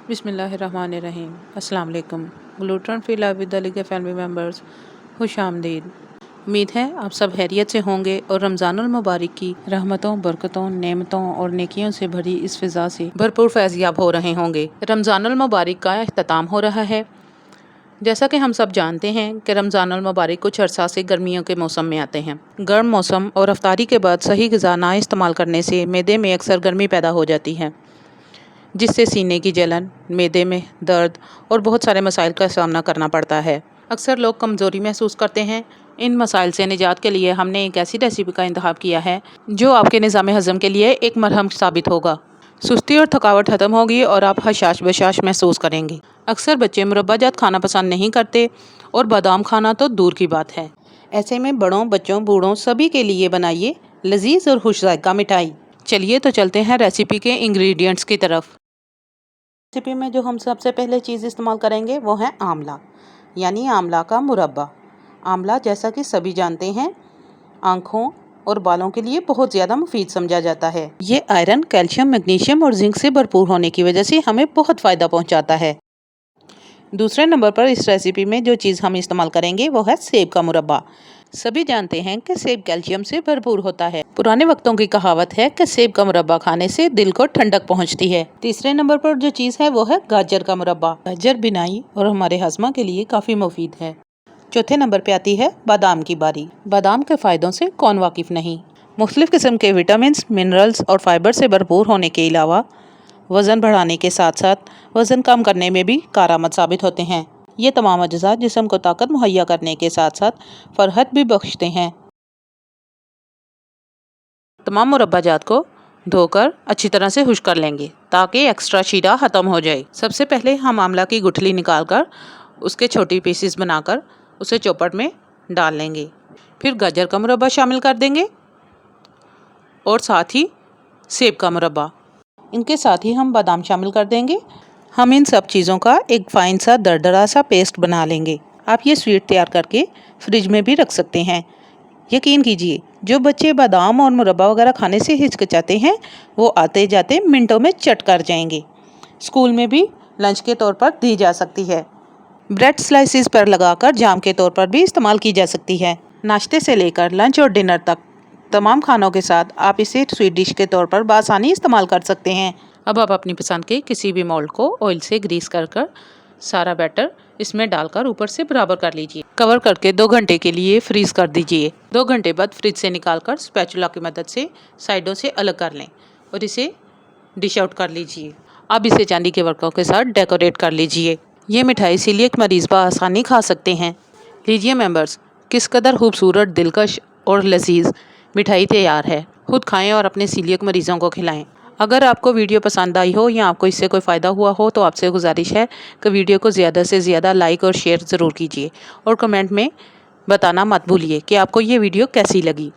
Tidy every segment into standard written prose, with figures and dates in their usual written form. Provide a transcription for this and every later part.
बिस्मिल्लाहिर्रहमानिर्रहीम। अस्सलाम वालेकुम। Gluten free life with Ali के फैमिली मेम्बर्स, खुश आमदीद। उम्मीद है आप सब खैरियत से होंगे और रमज़ानुल मुबारक की रहमतों, बरकतों, नेमतों और नेकियों से भरी इस फ़िज़ा से भरपूर फैज़याब हो रहे होंगे। रमज़ानुल मुबारक का इख्तिताम हो रहा है। जैसा कि हम सब जानते हैं कि रमज़ानुल मुबारक कुछ अरसा से गर्मियों के मौसम में आते हैं। गर्म मौसम और अफ्तारी के बाद सही ग़िज़ा ना इस्तेमाल करने से मैदे में अक्सर गर्मी पैदा हो जाती है, जिससे सीने की जलन, मैदे में दर्द और बहुत सारे मसाइल का सामना करना पड़ता है। अक्सर लोग कमज़ोरी महसूस करते हैं। इन मसाइल से निजात के लिए हमने एक ऐसी रेसिपी का इंतखाब किया है जो आपके निज़ाम हज़म के लिए एक मरहम साबित होगा। सुस्ती और थकावट ख़त्म होगी और आप हशाश बशाश महसूस करेंगे। अक्सर बच्चे मुरब्बाजात खाना पसंद नहीं करते और बादाम खाना तो दूर की बात है। ऐसे में बड़ों, बच्चों, बूढ़ों सभी के लिए बनाइए लजीज और खुश जायका मिठाई। चलिए तो चलते हैं रेसिपी के इंग्रेडिएंट्स की तरफ। रेसिपी में जो हम सबसे पहले चीज़ इस्तेमाल करेंगे वो है आंवला, यानी आंवला का मुरब्बा। आंवला जैसा कि सभी जानते हैं आँखों और बालों के लिए बहुत ज़्यादा मुफीद समझा जाता है। ये आयरन, कैल्शियम, मैग्नीशियम और जिंक से भरपूर होने की वजह से हमें बहुत फ़ायदा पहुंचाता है। दूसरे नंबर पर इस रेसिपी में जो चीज़ हम इस्तेमाल करेंगे वो है सेब का मुरब्बा। सभी जानते हैं कि सेब कैल्शियम से भरपूर होता है। पुराने वक्तों की कहावत है कि सेब का मुरब्बा खाने से दिल को ठंडक पहुंचती है। तीसरे नंबर पर जो चीज़ है वो है गाजर का मुरब्बा। गाजर बिनाई और हमारे हजमा के लिए काफ़ी मुफीद है। चौथे नंबर पे आती है बादाम की बारी। बादाम के फ़ायदों से कौन वाकिफ़ नहीं। मुख्तलिफ़ किस्म के विटामिन्स, मिनरल्स और फाइबर से भरपूर होने के अलावा वज़न बढ़ाने के साथ साथ वज़न कम करने में भी कारआमद साबित होते हैं। ये तमाम अज्जा जिस्म को ताकत मुहैया करने के साथ साथ फरहत भी बख्शते हैं। तमाम मुरब्बाजात को धोकर अच्छी तरह से खुश्क कर लेंगे ताकि एक्स्ट्रा शीरा ख़त्म हो जाए। सबसे पहले हम आंवला की गुठली निकालकर उसके छोटी पीसेस बनाकर उसे चौपट में डाल लेंगे। फिर गाजर का मुरब्बा शामिल कर देंगे और साथ ही सेब का मुरब्बा। इनके साथ ही हम बादाम शामिल कर देंगे। हम इन सब चीज़ों का एक फ़ाइन सा दरदरा सा पेस्ट बना लेंगे। आप ये स्वीट तैयार करके फ्रिज में भी रख सकते हैं। यकीन कीजिए, जो बच्चे बादाम और मुरब्बा वगैरह खाने से हिचकिचाते हैं वो आते जाते मिनटों में चट कर जाएंगे। स्कूल में भी लंच के तौर पर दी जा सकती है। ब्रेड स्लाइसिस पर लगाकर जाम के तौर पर भी इस्तेमाल की जा सकती है। नाश्ते से लेकर लंच और डिनर तक तमाम खानों के साथ आप इसे स्वीट डिश के तौर पर बासानी इस्तेमाल कर सकते हैं। अब आप अपनी पसंद के किसी भी मोल्ड को ऑयल से ग्रीस कर सारा बैटर इसमें डालकर ऊपर से बराबर कर लीजिए। कवर करके 2 घंटे के लिए फ्रीज़ कर दीजिए। 2 घंटे बाद फ्रिज से निकालकर स्पैचुला की मदद से साइडों से अलग कर लें और इसे डिश आउट कर लीजिए। अब इसे चांदी के वर्कों के साथ डेकोरेट कर लीजिए। ये मिठाई सीलियक मरीज़ आसानी खा सकते हैं। लीजिए मेंबर्स, किस कदर खूबसूरत, दिलकश और लजीज मिठाई तैयार है। खुद खाएं और अपने सीलियक मरीज़ों को खिलाएं। अगर आपको वीडियो पसंद आई हो या आपको इससे कोई फ़ायदा हुआ हो तो आपसे गुजारिश है कि वीडियो को ज़्यादा से ज़्यादा लाइक और शेयर ज़रूर कीजिए और कमेंट में बताना मत भूलिए कि आपको ये वीडियो कैसी लगी।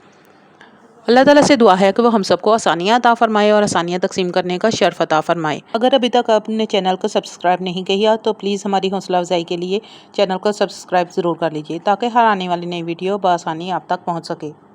अल्लाह ताला से दुआ है कि वो हम सबको आसानियाँ अता फ़रमाए और आसानियाँ तकसीम करने का शर्फ़ अता फ़रमाए। अगर अभी तक आपने चैनल को सब्सक्राइब नहीं किया तो प्लीज़ हमारी हौसला अफजाई के लिए चैनल को सब्सक्राइब ज़रूर कर लीजिए ताकि हर आने वाली नई वीडियो बआसानी आप तक पहुँच सके।